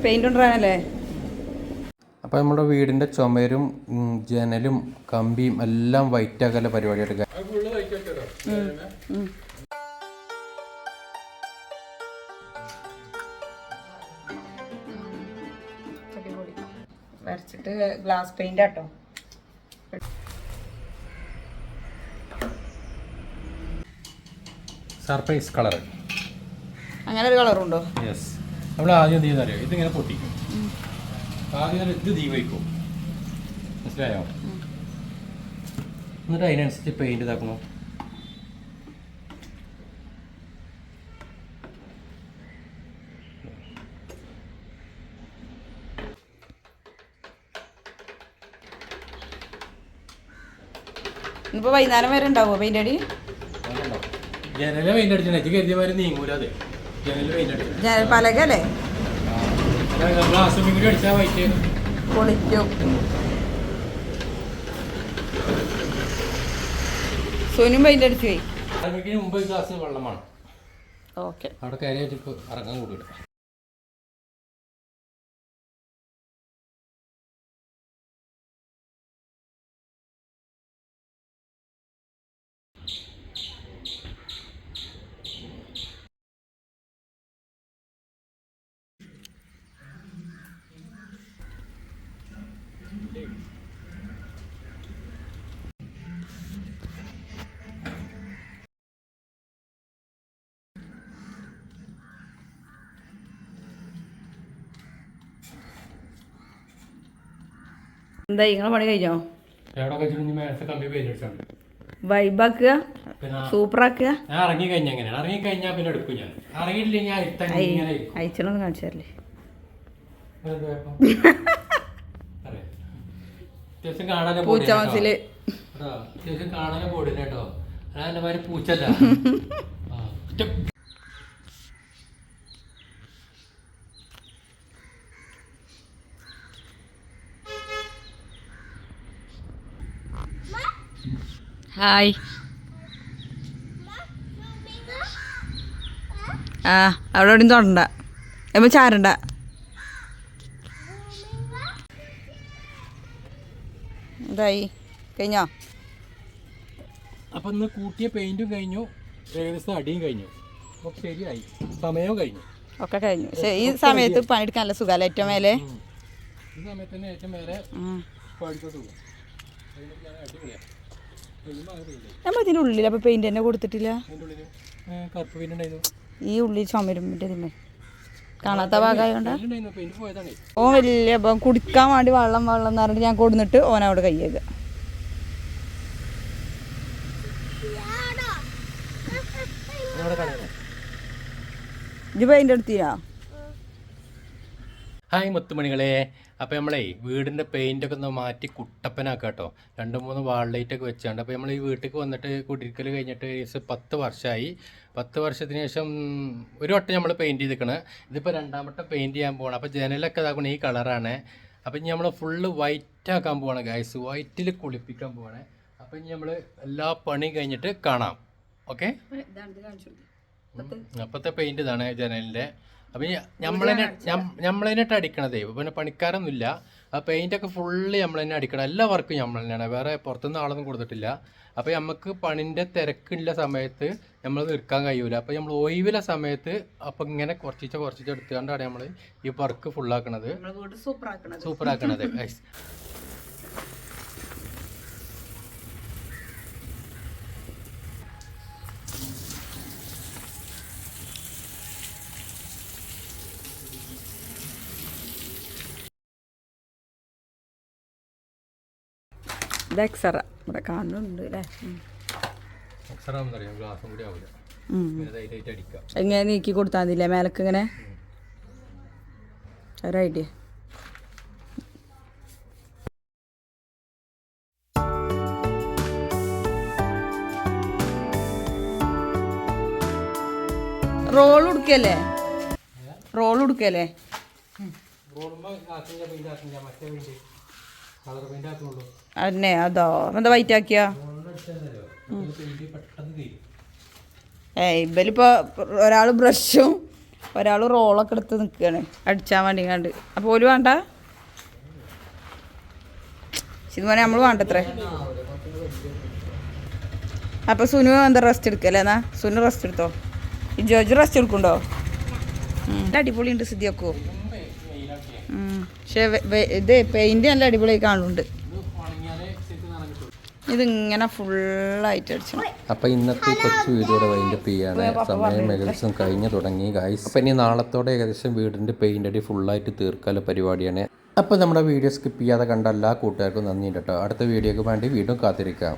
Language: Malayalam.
പെയിന്റ് കൊണ്ടുവരാനല്ലേ? അപ്പോൾ നമ്മുടെ വീടിൻ്റെ ചുമരും ജനലും കമ്പിയും എല്ലാം വൈറ്റ് ആക്കാനുള്ള പരിപാടി എടുക്കുക. വരച്ചിട്ട് ഗ്ലാസ് പെയിന്റ് ആട്ടോ. സർപ്രൈസ് കളർ, അങ്ങനെ ഒരു കളറുണ്ടോ? യെസ്. നമ്മൾ ആദ്യം എന്ത് ചെയ്യുന്നറിയോ, ഇതിങ്ങനെ പൊട്ടിക്കും. ആദ്യം ഇത് തീ വയ്ക്കും, മനസ്സിലായോ? എന്നിട്ട് അതിനനുസരിച്ച് പെയിന്റ് ഇതാക്കണം. ഇപ്പൊ വൈകുന്നേരം വരെ ഉണ്ടാവോ പെയിന്റ് അടി? ജനല് പെയിന്റ് അടിച്ചു കരുതിയമാര് നീങ്ങൂല. അതെ, ജനല് പെയിന്റ് അടിച്ചു. ജനൽ പലകല്ലേ അടിച്ചാൽ വൈറ്റ് പൊളിക്കും. സോനും പെയിന്റ് അടിച്ചു പോയി. മുമ്പ് ഗ്ലാസ് വെള്ളമാണ്. ഓക്കെ, അവിടെ കയറിയിട്ട് ഇറങ്ങാൻ കൂടിയിട്ട്. എന്താ നിങ്ങളെ പണി കഴിഞ്ഞോ? വൈബാക്കുക, സൂപ്പറാക്കുക. ഞാൻ ഇറങ്ങി കഴിഞ്ഞാൽ എങ്ങനെയാണ്? ഇറങ്ങി കഴിഞ്ഞാൽ പിന്നെ എടുക്കും. ഞാൻ ഇറങ്ങിയിട്ടില്ലെങ്കിൽ അയച്ചണൊന്ന് കാണിച്ചാലേ അത്യാവശ്യം കാണാനേ പൂച്ച മനസ്സില് അത്യാവശ്യം കാണാനേ പോടില്ല കേട്ടോ. അതെന്റെ മാതിരി പൂച്ചല്ല. ഹായ്. ആ, അവിടെ എവിടെയും തൊടണ്ട, എമ്മ ചാരണ്ട. എന്തായി, കഴിഞ്ഞോ? അപ്പൊ ഇന്ന് കൂട്ടിയ പെയിന്റും കഴിഞ്ഞു, ഏകദേശം അടിയും കഴിഞ്ഞു. അപ്പൊ ശരിയായി, സമയവും കഴിഞ്ഞു, ഒക്കെ കഴിഞ്ഞു. പക്ഷെ ഈ സമയത്ത് പണിയെടുക്കാൻ നല്ല സുഖമല്ല. ഏറ്റവും മേലെ ഈ സമയത്ത് തന്നെ ഏറ്റവും മേലെ പഠിച്ചോട്ട് പോകും. നമ്മൾ ഇതിൻ്റെ ഉള്ളിൽ അപ്പൊ പെയിന്റ് തന്നെ കൊടുത്തിട്ടില്ല. കറുപ്പ് പെയിന്റ് ഉണ്ടായിരുന്നു ഈ ഉള്ളിൽ ചുമരുമ്പിൻ്റെ ഇതിന് കാണാത്ത ഭാഗമായോണ്ട. ഓൻ വലിയ അപ്പം കുടിക്കാൻ വേണ്ടി വെള്ളം എന്ന് പറഞ്ഞിട്ട് ഞാൻ കൊടുന്നിട്ട് ഓനവിടെ കയ്യേക. ഇത് പെയിന്റ് എടുത്തിനാ? ഹായ് മുത്തുമണികളെ. അപ്പോൾ നമ്മളെ വീടിൻ്റെ പെയിൻ്റൊക്കെ ഒന്ന് മാറ്റി കുട്ടപ്പനാക്കാം കേട്ടോ. 2-3 വാൾ ലൈറ്റൊക്കെ വെച്ചാണ്ട്. അപ്പോൾ നമ്മൾ ഈ വീട്ടിലേക്ക് വന്നിട്ട് കുടിയിരിക്കൽ കഴിഞ്ഞിട്ട് 10 വർഷമായി. 10 വർഷത്തിന് ശേഷം ഒരു വട്ടം നമ്മൾ പെയിൻറ്റ് ചെയ്തിരിക്കണം. ഇതിപ്പോൾ 2ാം വട്ടം പെയിൻറ്റ് ചെയ്യാൻ പോകണം. അപ്പോൾ ജനലൊക്കെ ഇതാക്കണം, ഈ കളറാണ്. അപ്പം ഇനി നമ്മൾ ഫുള്ള് വൈറ്റ് ആക്കാൻ പോവാണ് ഗൈസ്, വൈറ്റിൽ കുളിപ്പിക്കാൻ പോവാണ്. അപ്പം ഇനി നമ്മൾ എല്ലാ പണിയും കഴിഞ്ഞിട്ട് കാണാം. ഓക്കെ, അപ്പോഴത്തെ പെയിൻറ്റ് ഇതാണ് ജനലിൻ്റെ. അപ്പം നമ്മൾ തന്നെ അടിക്കണതേ. പിന്നെ പണിക്കാരൊന്നുമില്ല. ആ പെയിൻ്റൊക്കെ ഫുള്ള് നമ്മൾ തന്നെ അടിക്കണം. എല്ലാ വർക്കും നമ്മൾ തന്നെയാണ്, വേറെ പുറത്തുനിന്ന് ആളൊന്നും കൊടുത്തിട്ടില്ല. അപ്പോൾ നമുക്ക് പണിൻ്റെ തിരക്കുള്ള സമയത്ത് നമ്മൾ തീർക്കാൻ കഴിയൂല. അപ്പോൾ നമ്മൾ ഒഴിവിലെ സമയത്ത് അപ്പം ഇങ്ങനെ കുറച്ച് എടുത്തുകൊണ്ടാണ് നമ്മൾ ഈ വർക്ക് ഫുള്ളാക്കണത്, സൂപ്പറാക്കണത്. ഇത് എക്സറ ഇവിടെ കാണുന്നുണ്ട് അല്ലേ? എങ്ങനെ നീക്കി കൊടുത്താൽ മതില്ലേ മേലക്ക് ഇങ്ങനെ? ഒരു ഐഡിയ. റോൾ ഉടുക്കല്ലേ? അന്നെ അതോ എന്താ വൈറ്റ് ആക്കിയ? ഇവലിപ്പോ ഒരാള് ബ്രഷും ഒരാൾ റോളൊക്കെ എടുത്ത് നിൽക്കുകയാണ് അടിച്ചാൻ വേണ്ടി കണ്ട്. അപ്പോൾ ഓല് വേണ്ട ശരിമോനെ നമ്മൾ വേണ്ടത്രേ. അപ്പോൾ സുനു എന്താ റെസ്റ്റ് എടുക്കല്ലേ? എന്നാ സുനു റെസ്റ്റ് എടുത്തോ. ഈ ജോജു റെസ്റ്റ് എടുക്കുന്നുണ്ടോ? അടിപൊളി ഉണ്ട് സിദ്ധിയൊക്കെ. പക്ഷേ ഇത് പെയിൻറ്റ് നല്ല അടിപൊളിയായി കാണുന്നുണ്ട്. ഇതിങ്ങനെ ഫുള്ളായിട്ട് അടിച്ചു. അപ്പോൾ ഇന്നത്തെ കൊച്ചു വീഡിയോയുടെ വൈൻഡപ്പ് ചെയ്യാണ്. സമയം ഏകദേശം കഴിഞ്ഞ് തുടങ്ങി ഗൈസ്. അപ്പോൾ ഇനി നാളത്തോടെ ഏകദേശം വീടിൻ്റെ പെയിൻ്റ് അടി ഫുള്ളായിട്ട് തീർക്കാനുള്ള പരിപാടിയാണ്. അപ്പോൾ നമ്മുടെ വീഡിയോ സ്കിപ്പ് ചെയ്യാതെ കണ്ട എല്ലാ കൂട്ടുകാർക്കും നന്ദി കേട്ടോ. അടുത്ത വീഡിയോക്ക് വേണ്ടി വീണ്ടും കാത്തിരിക്കാം.